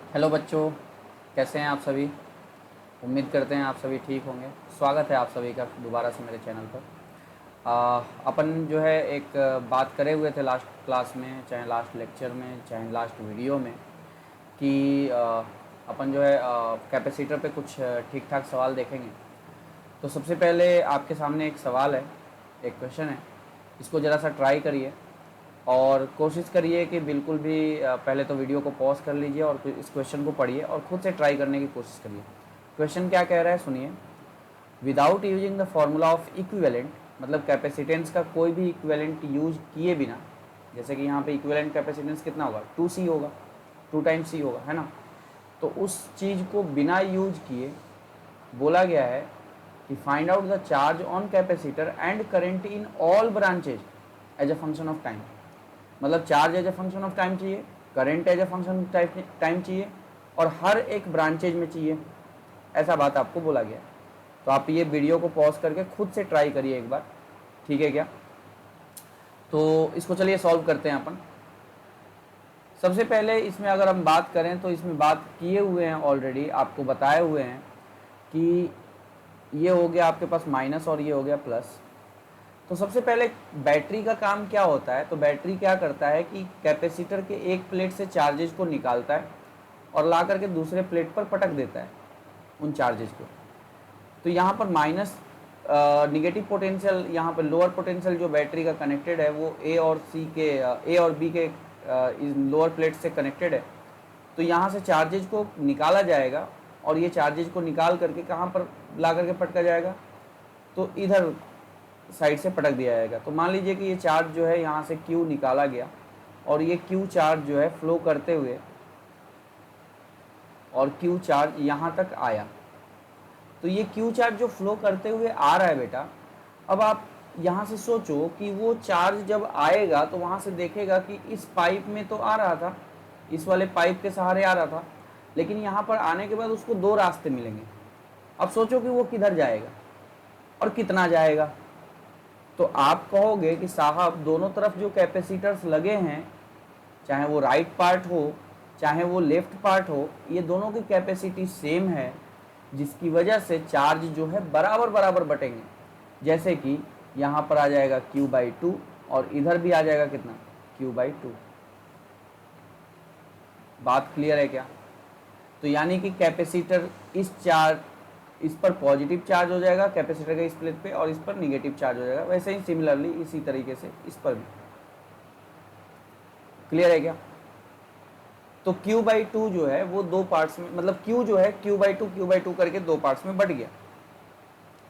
Hello बच्चों, कैसे हैं आप सभी। उम्मीद करते हैं आप सभी ठीक होंगे। स्वागत है आप सभी का दोबारा से मेरे चैनल पर। अपन जो है एक बात करे हुए थे लास्ट क्लास में, चाहे लास्ट लेक्चर में, चाहे लास्ट वीडियो में, कि अपन जो है कैपेसिटर पे कुछ ठीक ठाक सवाल देखेंगे। तो सबसे पहले आपके सामने एक सवाल है, एक क्वेश्चन है। इसको ज़रा सा ट्राई करिए और कोशिश करिए कि बिल्कुल भी पहले तो वीडियो को पॉज कर लीजिए और फिर इस क्वेश्चन को पढ़िए और खुद से ट्राई करने की कोशिश करिए। क्वेश्चन क्या कह रहा है सुनिए। Without using the formula of equivalent, मतलब कैपेसिटेंस का कोई भी इक्विवेलेंट यूज किए बिना, जैसे कि यहाँ पे इक्विवेलेंट कैपेसिटेंस कितना होगा, 2C होगा, 2 टाइम्स C होगा, है ना। तो उस चीज़ को बिना यूज किए बोला गया है कि find out the charge on capacitor and current in all branches as a function of time. मतलब charge as a function of time चाहिए, current as a function of time चाहिए और हर एक ब्रांचेज में चाहिए, ऐसा बात आपको बोला गया। तो आप ये वीडियो को पॉज करके खुद से ट्राई करिए एक बार, ठीक है क्या। तो इसको चलिए सॉल्व करते हैं अपन। सबसे पहले इसमें अगर हम बात करें तो इसमें बात किए हुए हैं, ऑलरेडी आपको बताए हुए हैं कि ये हो गया आपके पास माइनस और ये हो गया प्लस। तो सबसे पहले बैटरी का काम क्या होता है, तो बैटरी क्या करता है कि कैपेसिटर के एक प्लेट से चार्जेज को निकालता है और ला करके दूसरे प्लेट पर पटक देता है उन चार्जेज को। तो यहाँ पर माइनस निगेटिव पोटेंशियल, यहाँ पर लोअर पोटेंशियल जो बैटरी का कनेक्टेड है वो ए और बी के लोअर प्लेट से कनेक्टेड है। तो यहाँ से चार्जेज को निकाला जाएगा और ये चार्जेज को निकाल करके कहाँ पर ला करके पटका जाएगा, तो इधर साइड से पटक दिया जाएगा। तो मान लीजिए कि ये चार्ज जो है यहाँ से Q निकाला गया और ये Q चार्ज जो है फ्लो करते हुए और Q चार्ज यहाँ तक आया। तो ये Q चार्ज जो फ्लो करते हुए आ रहा है बेटा, अब आप यहाँ से सोचो कि वो चार्ज जब आएगा तो वहाँ से देखेगा कि इस पाइप में तो आ रहा था, इस वाले पाइप के सहारे आ रहा था, लेकिन यहाँ पर आने के बाद उसको 2 रास्ते मिलेंगे। अब सोचो कि वो किधर जाएगा और कितना जाएगा। तो आप कहोगे कि साहब दोनों तरफ जो कैपेसिटर्स लगे हैं, चाहे वो राइट पार्ट हो चाहे वो लेफ्ट पार्ट हो, ये दोनों की कैपेसिटी सेम है, जिसकी वजह से चार्ज जो है बराबर बराबर बटेंगे। जैसे कि यहाँ पर आ जाएगा Q/2 और इधर भी आ जाएगा कितना, Q/2। बात क्लियर है क्या। तो यानी कि कैपेसिटर इस पर पॉजिटिव चार्ज हो जाएगा कैपेसिटर के इस प्लेट पे और इस पर निगेटिव चार्ज हो जाएगा। वैसे ही सिमिलरली इसी तरीके से इस पर भी। क्लियर है क्या। तो Q/2 जो है वो 2 पार्ट्स में, मतलब Q जो है Q/2 करके 2 पार्ट्स में बट गया।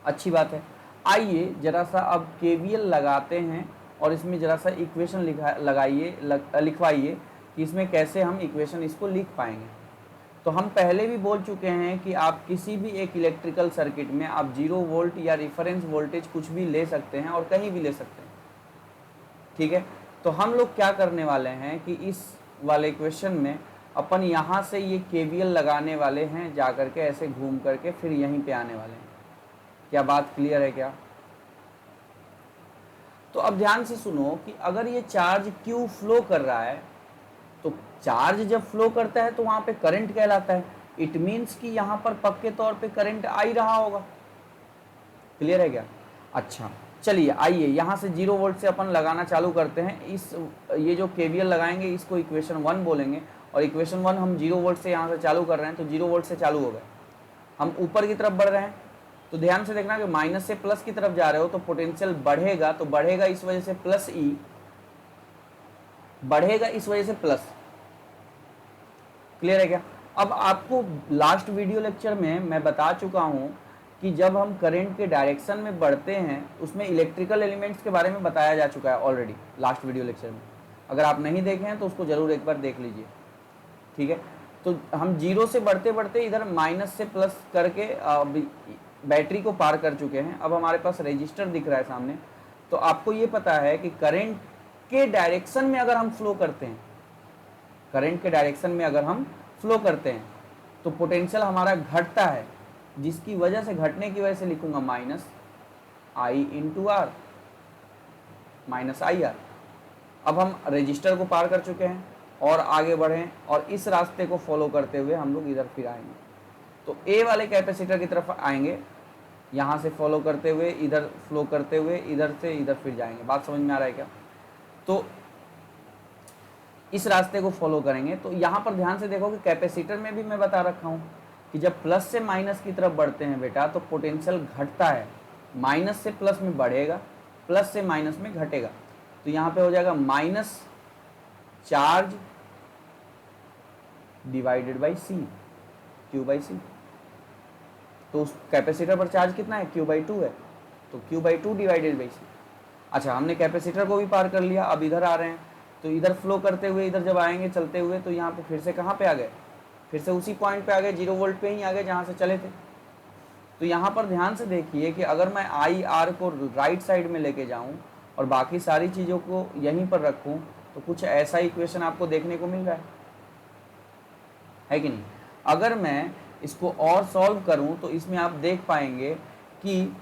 अच्छी बात है। आइए जरा सा अब KVL लगाते हैं और इसमें जरा सा इक्वेशन लिखवाइए कि इसमें कैसे हम इक्वेशन इसको लिख पाएंगे। तो हम पहले भी बोल चुके हैं कि आप किसी भी एक इलेक्ट्रिकल सर्किट में आप 0 वोल्ट या रिफरेंस वोल्टेज कुछ भी ले सकते हैं और कहीं भी ले सकते हैं, ठीक है। तो हम लोग क्या करने वाले हैं कि इस वाले इक्वेशन में अपन यहाँ से ये KVL लगाने वाले हैं, जा करके ऐसे घूम करके फिर यहीं पे आने वाले हैं। क्या बात क्लियर है क्या। तो अब ध्यान से सुनो कि अगर ये चार्ज Q फ्लो कर रहा है, तो चार्ज जब फ्लो करता है तो वहां पे करंट कहलाता है। इट मीन्स कि यहां पर पक्के तौर पे करंट आ ही रहा होगा। क्लियर है क्या। अच्छा चलिए आइए यहां से 0 वोल्ट से अपन लगाना चालू करते हैं। ये जो KVL लगाएंगे इसको इक्वेशन 1 बोलेंगे और इक्वेशन 1 हम 0 वोल्ट से यहाँ से चालू कर रहे हैं, तो 0 वोल्ट से चालू हो गए। हम ऊपर की तरफ बढ़ रहे हैं तो ध्यान से देखना कि माइनस से प्लस की तरफ जा रहे हो तो पोटेंशियल बढ़ेगा, तो बढ़ेगा इस वजह से प्लस E, बढ़ेगा इस वजह से प्लस। क्लियर है क्या। अब आपको लास्ट वीडियो लेक्चर में मैं बता चुका हूं कि जब हम करंट के डायरेक्शन में बढ़ते हैं उसमें इलेक्ट्रिकल एलिमेंट्स के बारे में बताया जा चुका है ऑलरेडी लास्ट वीडियो लेक्चर में। अगर आप नहीं देखे हैं तो उसको जरूर एक बार देख लीजिए, ठीक है। तो हम 0 से बढ़ते बढ़ते इधर माइनस से प्लस करके बैटरी को पार कर चुके हैं। अब हमारे पास रेजिस्टर दिख रहा है सामने। तो आपको ये पता है कि करंट के डायरेक्शन में अगर हम फ्लो करते हैं, करंट के डायरेक्शन में अगर हम फ्लो करते हैं तो पोटेंशियल हमारा घटता है, जिसकी वजह से घटने की वजह से लिखूंगा minus I into R, minus I R. अब हम रजिस्टर को पार कर चुके हैं और आगे बढ़ें और इस रास्ते को फॉलो करते हुए हम लोग इधर फिर आएंगे। तो ए वाले कैपेसिटर की तरफ आएंगे, यहाँ से फॉलो करते हुए इधर फ्लो करते हुए इधर से इधर फिर जाएंगे। बात समझ में आ रहा है क्या? तो इस रास्ते को फॉलो करेंगे। तो यहाँ पर ध्यान से देखो कि कैपेसिटर में भी मैं बता रखा हूँ कि जब प्लस से माइनस की तरफ बढ़ते हैं बेटा तो पोटेंशियल घटता है, माइनस से प्लस में बढ़ेगा, प्लस से माइनस में घटेगा। तो यहाँ पे हो जाएगा minus charge divided by C, Q by C. तो उस कैपेसिटर पर चार्ज कितना है? क्यू बाई टू है, तो Q by two divided by C. अच्छा, हमने कैपेसिटर को भी पार कर लिया, अब इधर आ रहे हैं। तो इधर फ्लो करते हुए इधर जब आएंगे चलते हुए तो यहाँ पे फिर से कहाँ पे आ गए? फिर से उसी पॉइंट पे आ गए, 0 वोल्ट पे ही आ गए जहाँ से चले थे। तो यहाँ पर ध्यान से देखिए कि अगर मैं आई आर को राइट साइड में लेके जाऊँ और बाकी सारी चीज़ों को यहीं पर रखूँ तो कुछ ऐसा इक्वेशन आपको देखने को मिल रहा है कि नहीं? अगर मैं इसको और सॉल्व करूँ तो इसमें आप देख पाएंगे कि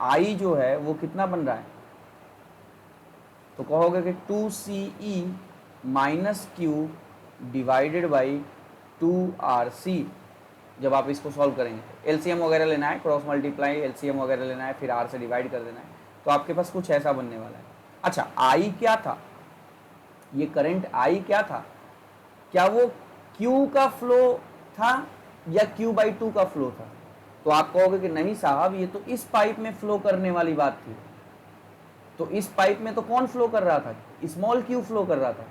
आई जो है वो कितना बन रहा है? तो कहोगे कि 2CE minus Q divided by 2RC। जब आप इसको सॉल्व करेंगे एलसीएम वगैरह लेना है, क्रॉस मल्टीप्लाई एलसीएम वगैरह लेना है, फिर आर से डिवाइड कर देना है, तो आपके पास कुछ ऐसा बनने वाला है। अच्छा, आई क्या था? ये करंट आई क्या था? क्या वो क्यू का फ्लो था या क्यू बाई टू का फ्लो था? तो आप कहोगे कि नहीं साहब, ये तो इस पाइप में फ्लो करने वाली बात थी। तो इस पाइप में तो कौन फ्लो कर रहा था? स्मॉल क्यू फ्लो कर रहा था।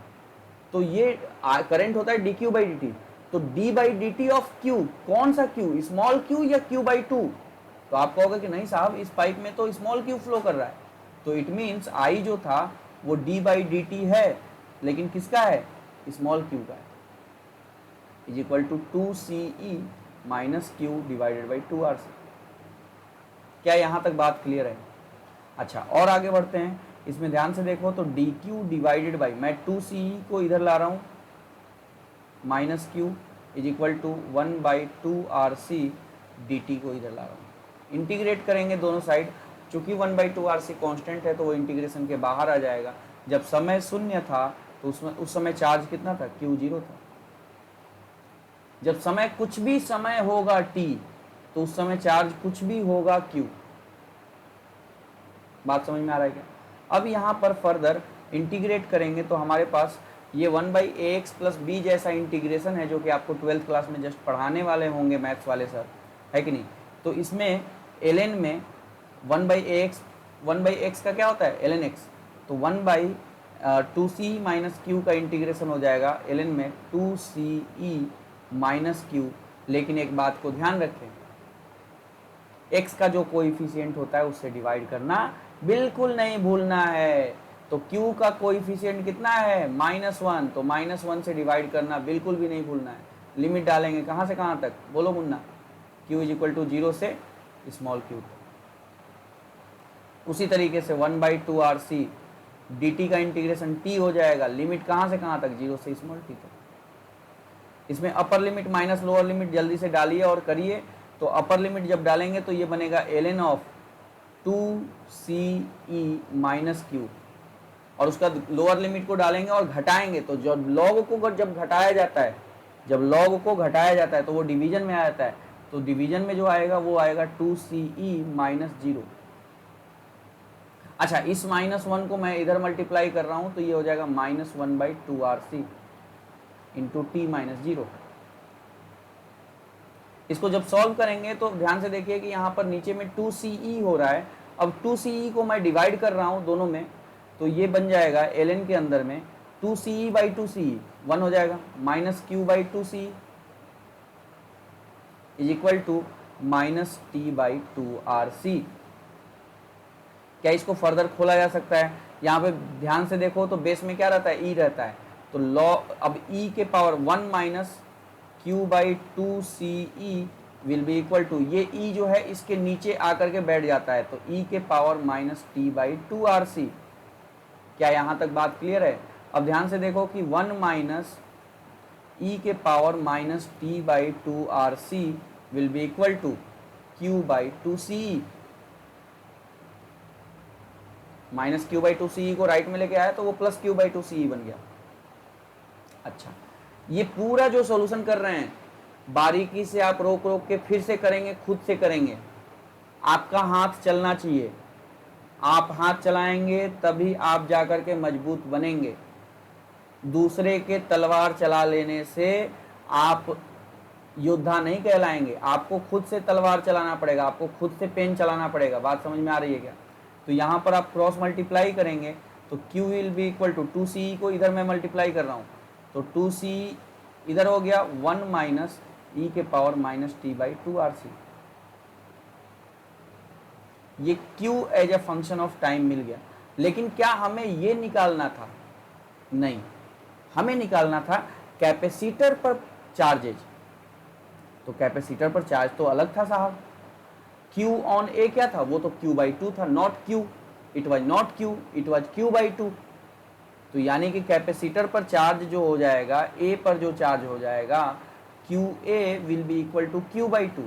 तो ये करंट होता है D Q by D T. तो D by D T of Q, कौन सा क्यू? स्मॉल क्यू या क्यू बाई टू? तो आप कहोगे कि नहीं साहब, इस पाइप में तो स्मॉल क्यू फ्लो कर रहा है। तो इट मीन्स आई जो था वो डी बाई डी टी है, लेकिन किसका है? स्मॉल क्यू का है। Is equal to 2CE minus Q divided by 2RC। क्या यहाँ तक बात क्लियर है? अच्छा, और आगे बढ़ते हैं। इसमें ध्यान से देखो तो डी क्यू डिवाइडेड बाई, मैं 2CE को इधर ला रहा हूँ, minus Q is equal to 1/2RC dt को इधर ला रहा हूँ। इंटीग्रेट करेंगे दोनों साइड, चूंकि 1/2RC कांस्टेंट है तो वो इंटीग्रेशन के बाहर आ जाएगा। जब समय शून्य था तो उसमें उस समय चार्ज कितना था? Q0 था। जब समय कुछ भी समय होगा t तो उस समय चार्ज कुछ भी होगा Q। बात समझ में आ रहा है क्या? अब यहाँ पर फर्दर इंटीग्रेट करेंगे तो हमारे पास ये 1/ax प्लस बी जैसा इंटीग्रेशन है जो कि आपको 12th क्लास में जस्ट पढ़ाने वाले होंगे मैथ्स वाले सर, है कि नहीं? तो इसमें ln में 1/x का क्या होता है? ln x। तो 1/2c माइनस क्यू का इंटीग्रेशन हो जाएगा ln में 2CE माइनस क्यू। लेकिन एक बात को ध्यान रखें, x का जो कोएफिशिएंट होता है उससे डिवाइड करना बिल्कुल नहीं भूलना है। तो q का कोएफिशिएंट कितना है? -1, तो -1 से डिवाइड करना बिल्कुल भी नहीं भूलना है। लिमिट डालेंगे कहाँ से कहाँ तक? बोलो मुन्ना। q इज इक्वल टू 0 से स्मॉल q। उसी तरीके से 1/2RC dt का इंटीग्रेशन t हो जाएगा, लिमिट कहाँ से कहाँ तक? 0 से स्मॉल t तक। इसमें upper limit minus lower limit जल्दी से डालिए और करिए। तो अपर लिमिट जब डालेंगे तो ये बनेगा ln of 2CE minus Q, और उसका लोअर लिमिट को डालेंगे और घटाएंगे तो जब लॉग को जब घटाया जाता है, जब लॉग को घटाया जाता है तो वो डिवीजन में आ जाता है। तो डिवीजन में जो आएगा वो आएगा 2CE माइनस 0। अच्छा, इस -1 को मैं इधर मल्टीप्लाई कर रहा हूँ तो ये हो जाएगा -1/2RC इंटू t माइनस 0। इसको जब सॉल्व करेंगे तो ध्यान से देखिए कि यहाँ पर नीचे में 2CE हो रहा है। अब 2CE को मैं डिवाइड कर रहा हूँ दोनों में, तो ये बन जाएगा ln के अंदर में 2CE बाई 2CE 1 हो जाएगा, minus Q by 2CE is equal to minus T by 2RC। क्या इसको फर्दर खोला जा सकता है? यहाँ पे ध्यान से देखो तो बेस में क्या रहता है? E रहता है। तो लॉग अब e के power 1 minus Q by 2CE will be equal to, ये e जो है इसके नीचे आकर के बैठ जाता है, तो e के power minus T by 2RC। क्या यहाँ तक बात क्लियर है? अब ध्यान से देखो कि 1 माइनस e के power minus T by 2RC will be equal to q बाई 2CE। Minus Q by 2CE को राइट में लेके आया तो वो प्लस क्यू बाई 2CE बन गया। अच्छा, ये पूरा जो सॉल्यूशन कर रहे हैं बारीकी से आप रोक रोक के फिर से करेंगे, खुद से करेंगे। आपका हाथ चलना चाहिए, आप हाथ चलाएंगे तभी आप जाकर के मजबूत बनेंगे। दूसरे के तलवार चला लेने से आप योद्धा नहीं कहलाएंगे, आपको खुद से तलवार चलाना पड़ेगा, आपको खुद से पेन चलाना पड़ेगा। बात समझ में आ रही है क्या? तो यहाँ पर आप क्रॉस मल्टीप्लाई करेंगे तो Q will be equal to 2CE को इधर मैं मल्टीप्लाई कर रहा हूँ तो 2CE इधर हो गया 1 माइनस ई के power minus T by 2RC। ये Q as a function of time मिल गया। लेकिन क्या हमें ये निकालना था? नहीं, हमें निकालना था कैपेसिटर पर चार्जेज। तो कैपेसिटर पर चार्ज तो अलग था साहब, Q ऑन ए क्या था? वो तो Q बाई 2 था, not Q, it was not Q, it was Q by 2। तो यानी कि कैपेसिटर पर चार्ज जो हो जाएगा, ए पर जो चार्ज हो जाएगा, QA will be equal to Q by 2।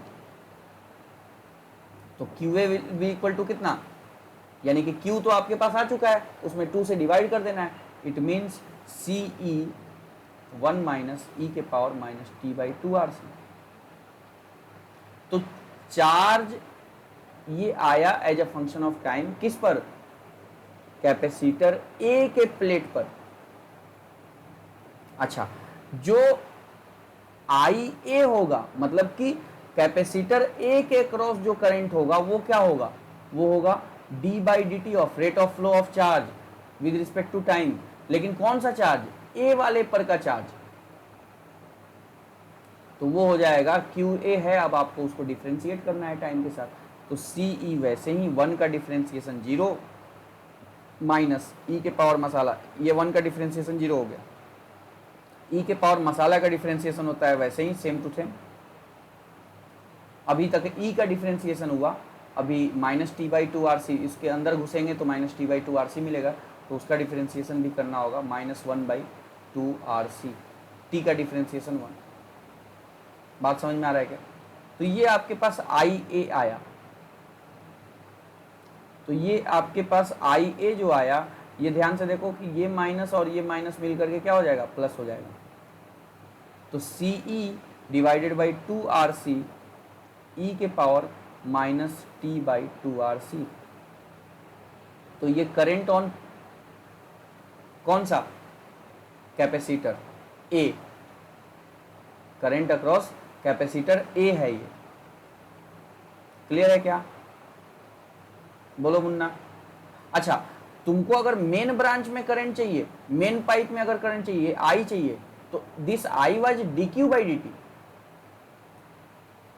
तो QA will be equal to कितना? यानी कि Q तो आपके पास आ चुका है, उसमें 2 से डिवाइड कर देना है। इट मीन्स CE 1 माइनस ई के power minus T by 2RC। तो चार्ज ये आया as a function of time, किस पर? कैपेसिटर ए के प्लेट पर। अच्छा, जो IA होगा, मतलब कि कैपेसिटर ए के क्रॉस जो करंट होगा वो क्या होगा? वो होगा d by D T of rate of flow of charge with respect to time. लेकिन कौन सा चार्ज? ए वाले पर का चार्ज। तो वो हो जाएगा QA है, अब आपको उसको डिफ्रेंशिएट करना है टाइम के साथ। तो CE वैसे ही 1 का डिफ्रेंशिएशन 0 माइनस ई के पावर मसाला, ये 1 का डिफ्रेंशिएशन 0 हो गया। ई के पावर मसाला का डिफ्रेंशिएशन होता है वैसे ही सेम टू सेम। अभी तक ई का डिफ्रेंशिएशन हुआ, अभी माइनस टी बाई 2RC, इसके अंदर घुसेंगे तो माइनस टी बाई 2RC मिलेगा, तो उसका डिफ्रेंशिएशन भी करना होगा माइनस 1 बाई 2RC। टी का डिफ्रेंशिएशन 1। बात समझ में आ रहा है क्या? तो ये आपके पास IA आया। तो ये आपके पास IA जो आया, ये ध्यान से देखो कि ये माइनस और ये माइनस मिल करके क्या हो जाएगा? प्लस हो जाएगा। तो CE डिवाइडेड बाई 2RC ई के power minus T by 2RC। तो ये करंट ऑन कौन सा? Capacitor A, current across capacitor A है ये। क्लियर है क्या? बोलो मुन्ना। अच्छा, तुमको अगर मेन ब्रांच में करंट चाहिए, मेन पाइप में अगर करंट चाहिए, I चाहिए, तो this I was dQ by dt।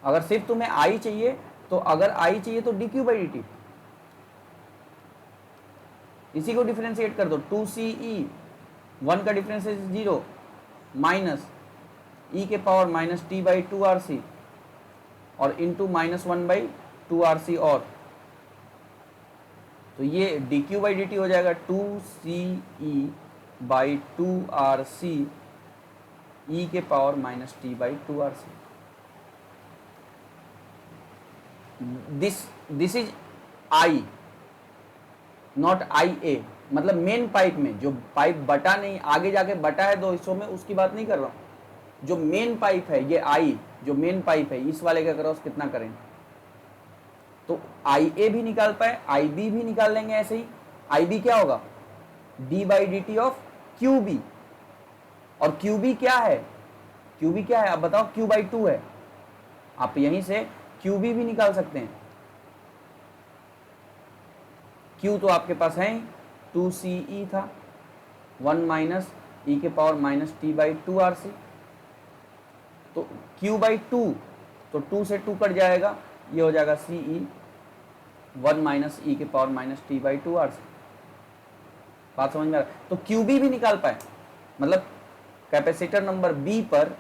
अगर सिर्फ तुम्हें I चाहिए तो अगर I चाहिए तो dQ बाई dt। इसी को डिफरेंशिएट कर दो, 2CE 1 का डिफरेंशिएशन 0 माइनस ई के power minus T by 2RC और इंटू माइनस 1 बाई 2RC। और तो ये dQ बाई dt हो जाएगा 2CE बाई 2RC ई के power minus T by 2RC। This is I, not IA। मतलब मेन पाइप में जो पाइप बटा नहीं, आगे जाके बटा है 2 हिस्सों में, उसकी बात नहीं कर रहा हूं। जो मेन पाइप है ये I, जो मेन पाइप है इस वाले के क्रॉस कितना करेंट, तो IA भी निकाल पाए, IB भी निकाल लेंगे ऐसे ही। IB क्या होगा? d by D T of QB। और QB क्या है? QB क्या है आप बताओ? Q बाई 2 है। आप यहीं से QB भी निकाल सकते हैं। Q तो आपके पास है 2CE था, 1 माइनस ई के power minus T by 2RC। तो Q बाई 2, तो 2 से 2 कट जाएगा, ये हो जाएगा CE 1 माइनस ई के power minus T by 2RC। बात समझ में आ रहा है? तो QB भी निकाल पाए, मतलब कैपेसिटर नंबर B पर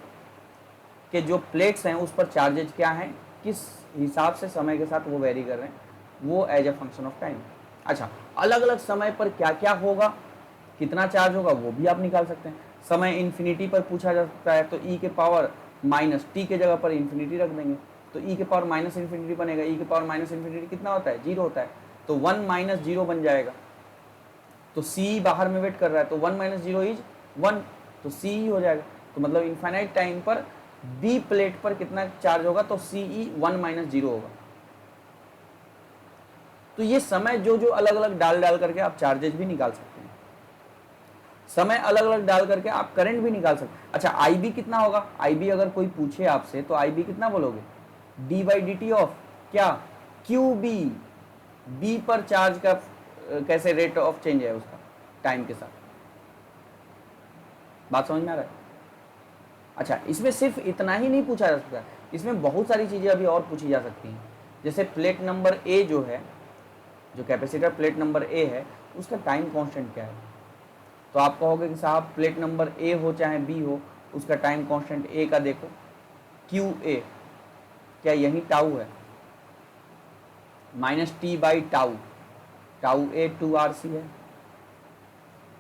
के जो प्लेट्स हैं उस पर चार्जेज क्या हैं, किस हिसाब से समय के साथ वो वेरी कर रहे हैं, वो as a function of time. अच्छा, अलग अलग समय पर क्या क्या होगा, कितना चार्ज होगा, वो भी आप निकाल सकते हैं। समय इन्फिनिटी पर पूछा जा सकता है, तो ई के पावर माइनस टी के जगह पर इन्फिनिटी रख देंगे, तो ई के पावर माइनस इन्फिनिटी बनेगा। ई के पावर माइनस इन्फिनिटी कितना होता है? 0 होता है, तो 1 माइनस 0 बन जाएगा। तो सी बाहर में वेट कर रहा है, तो 1 माइनस 0 इज 1, तो CE हो जाएगा। तो मतलब इनफाइनाइट टाइम पर बी प्लेट पर कितना चार्ज होगा, तो CE 1 - 0 होगा। तो ये समय जो जो अलग अलग डाल डाल करके आप चार्जेस भी निकाल सकते हैं, समय अलग अलग डाल करके आप करंट भी निकाल सकते हैं। अच्छा, IB कितना होगा? IB अगर कोई पूछे आपसे तो IB कितना बोलोगे? d/dt ऑफ क्या? QB। बी पर चार्ज का कैसे रेट ऑफ चेंज है उसका टाइम के साथ। बात समझ में आ रहा है? अच्छा, इसमें सिर्फ इतना ही नहीं पूछा जा सकता, इसमें बहुत सारी चीजें अभी और पूछी जा सकती हैं। जैसे प्लेट नंबर ए जो है, जो कैपेसिटर प्लेट नंबर ए है, उसका टाइम कांस्टेंट क्या है? तो आप कहोगे कि साहब प्लेट नंबर ए हो चाहे बी हो, उसका टाइम कांस्टेंट ए का देखो, QA, क्या यही टाउ है? -T/टाउ, टाउ A 2RC है।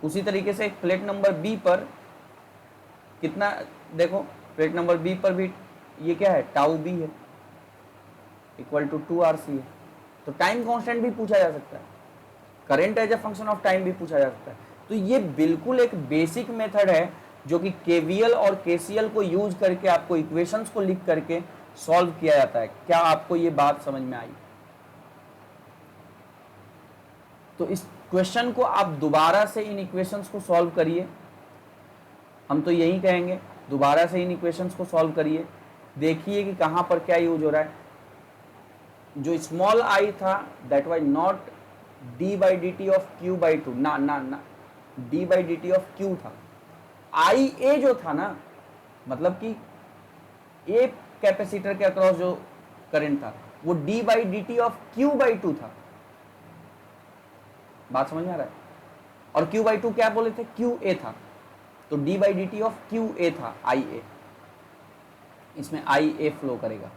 उसी तरीके से प्लेट नंबर बी पर कितना, देखो प्लेट नंबर बी पर भी ये क्या है? टाउ बी है, इक्वल टू 2RC है। तो टाइम कांस्टेंट भी पूछा जा सकता है, current as a function of time भी पूछा जा सकता है। तो ये बिल्कुल एक बेसिक मेथड है जो कि KVL और KCL को यूज करके आपको इक्वेशंस को लिख करके सॉल्व किया जाता है। क्या आपको ये बात समझ में आई? तो इस क्वेश्चन को आप दोबारा से इन इक्वेशंस को सॉल्व करिए, हम तो यही कहेंगे, दोबारा से इन इक्वेशंस को सॉल्व करिए, देखिए कि कहां पर क्या यूज हो रहा है। जो स्मॉल आई था that was not d/dt of Q/2, ना ना ना, d/dt ऑफ Q था। IA जो था ना, मतलब कि ए कैपेसिटर के अक्रॉस जो करंट था वो d/dt ऑफ Q/2 था। बात समझ में आ रहा है? और Q/2 क्या बोले थे? QA था। तो d/dt ऑफ QA था IA। इसमें IA फ्लो करेगा,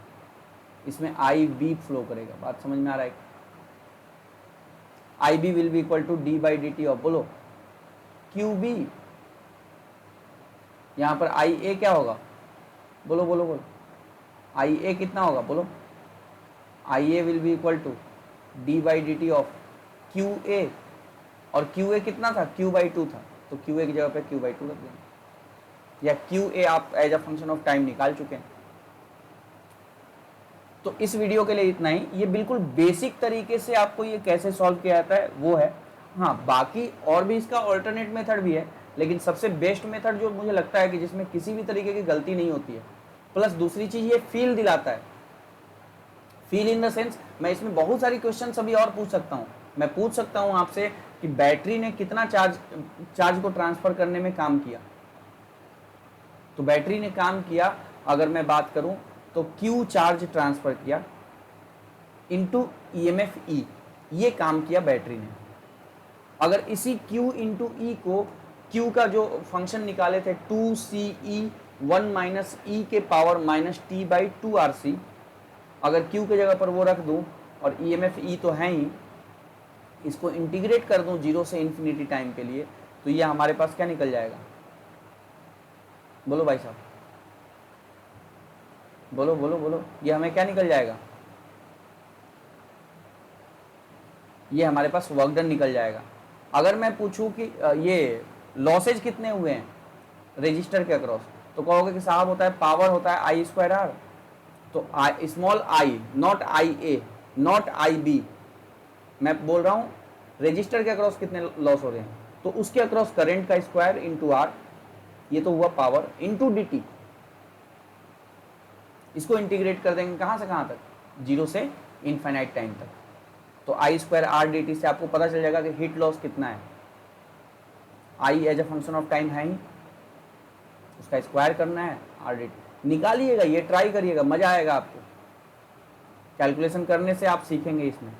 इसमें IB फ्लो करेगा। बात समझ में आ रहा है? IB will be equal to d/dt of, बोलो, QB। यहां पर IA क्या होगा? बोलो बोलो बोलो, IA कितना होगा? बोलो, IA will be equal to d/dt of QA। और QA कितना था? Q/2 था। तो QA की जगह पे Q/2 रख देंगे, या QA आप as a function of time निकाल चुके हैं। तो इस वीडियो के लिए इतना ही। ये बिल्कुल बेसिक तरीके से आपको ये कैसे सॉल्व किया जाता है वो है। हाँ, बाकी और भी इसका ऑल्टरनेट मेथड भी है, लेकिन सबसे बेस्ट मेथड जो मुझे लगता है कि जिसमें किसी भी तरीके की गलती नहीं होती है, प्लस दूसरी चीज ये फील दिलाता है। फील इन द सेंस, मैं इसमें बहुत सारी क्वेश्चन अभी और पूछ सकता हूँ। मैं पूछ सकता हूँ आपसे कि बैटरी ने कितना चार्ज को ट्रांसफर करने में काम किया। तो बैटरी ने काम किया, अगर मैं बात करूं तो Q चार्ज ट्रांसफर किया इनटू EMF E, ये काम किया बैटरी ने। अगर इसी Q इंटू E को, Q का जो फंक्शन निकाले थे 2CE 1 - E के पावर -T/2RC, अगर Q के जगह पर वो रख दूं और EMF E तो है ही, इसको इंटीग्रेट कर दूं 0 से इन्फिनिटी टाइम के लिए, तो ये हमारे पास क्या निकल जाएगा? बोलो भाई साहब, बोलो बोलो बोलो, ये हमें क्या निकल जाएगा? ये हमारे पास वर्क डन निकल जाएगा। अगर मैं पूछूं कि ये लॉसेज कितने हुए हैं रजिस्टर के अक्रॉस, तो कहोगे कि साहब होता है पावर होता है I²R। तो small I, not IA, not IB, मैं बोल रहा हूँ रजिस्टर के अक्रॉस कितने लॉस हो रहे हैं, तो उसके अक्रॉस करंट का स्क्वायर इंटू R, ये तो हुआ पावर, इंटू DT। इसको इंटीग्रेट कर देंगे कहां से कहां तक? 0 से इनफाइनाइट टाइम तक। तो I²R dt से आपको पता चल जाएगा कि हीट लॉस कितना है। I as a function of time है ही, उसका स्क्वायर करना है, R dt निकालिएगा, ये ट्राई करिएगा, मजा आएगा आपको। कैलकुलेशन करने से आप सीखेंगे इसमें।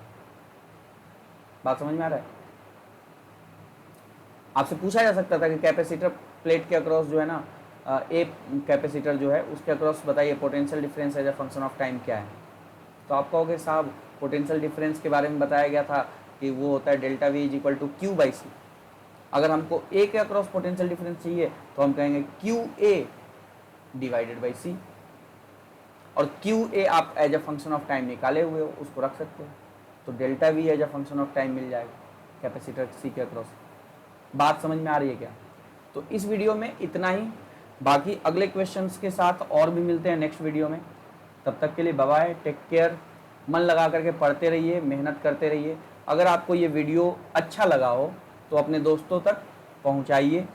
बात समझ में आ रहा है? आपसे पूछा जा सकता था कि कैपेसिटर प्लेट के अक्रॉस जो है ना, ए कैपेसिटर जो है उसके अक्रॉस बताइए potential difference as a function of time क्या है। तो आप कहोगे साहब पोटेंशियल डिफरेंस के बारे में बताया गया था कि वो होता है delta V is equal to Q/C। अगर हमको A के अक्रॉस पोटेंशियल डिफरेंस चाहिए तो हम कहेंगे QA डिवाइडेड बाई C, और QA आप as a function of time निकाले हुए हो, उसको रख सकते हो, तो delta V as a function of time मिल जाएगा कैपेसिटर C के अक्रॉस। बात समझ में आ रही है क्या? तो तो इस वीडियो में इतना ही, बाकी अगले क्वेश्चंस के साथ और भी मिलते हैं नेक्स्ट वीडियो में। तब तक के लिए बाय बाय, टेक केयर। मन लगा करके पढ़ते रहिए, मेहनत करते रहिए। अगर आपको ये वीडियो अच्छा लगा हो तो अपने दोस्तों तक पहुंचाइए,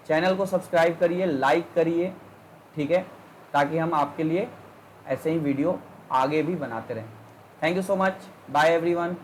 चैनल को सब्सक्राइब करिए, लाइक करिए, ठीक है, ताकि हम आपके लिए ऐसे ही वीडियो आगे भी बनाते रहें। Thank you so much, bye everyone.